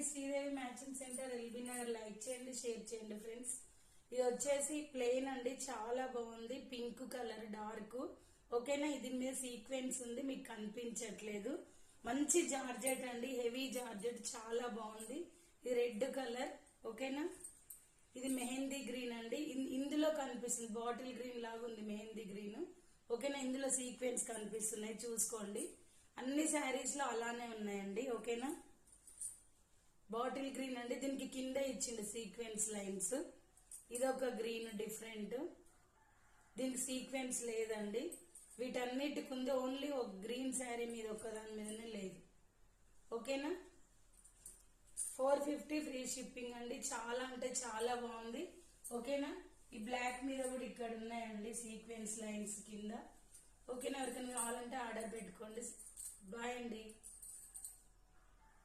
Sridevi matching centre LB Nagar. Like చేయండి, share చేయండి friends. ఇది వచ్చేసి ప్లెయిన్ అండి, చాలా బాగుంది. Pink colour dark. ఓకేనా, ఇది మీద సీక్వెన్స్ ఉంది, మీకు కనిపించట్లేదు. మంచి జార్జెట్ అండి, హెవీ జార్జెట్, చాలా బాగుంది. ఇది రెడ్ కలర్. ఓకేనా, ఇది మెహందీ గ్రీన్ అండి. ఇందులో కనిపిస్తుంది బాటిల్ గ్రీన్ లాగా ఉంది మెహందీ గ్రీన్. ఓకేనా, ఇందులో సీక్వెన్స్ కనిపిస్తున్నాయి, చూసుకోండి. అన్ని శారీస్ లో అలానే ఉన్నాయండి. ఓకేనా, బాటిల్ గ్రీన్ అండి, దీనికి కింద ఇచ్చిండు సీక్వెన్స్ లైన్స్. ఇది ఒక గ్రీన్ డిఫరెంట్, దీనికి సీక్వెన్స్ లేదండి. వీటన్నిటికి ఉంది, ఓన్లీ ఒక గ్రీన్ శారీ మీద ఒక్కదాని మీదనే లేదు. ఓకేనా, 450 ఫ్రీ షిప్పింగ్ అండి. చాలా అంటే చాలా బాగుంది. ఓకేనా, ఈ బ్లాక్ మీద కూడా ఇక్కడ ఉన్నాయండి సీక్వెన్స్ లైన్స్ కింద. ఓకేనా, ఎవరికైనా కావాలంటే ఆర్డర్ పెట్టుకోండి. బాయ్ అండి.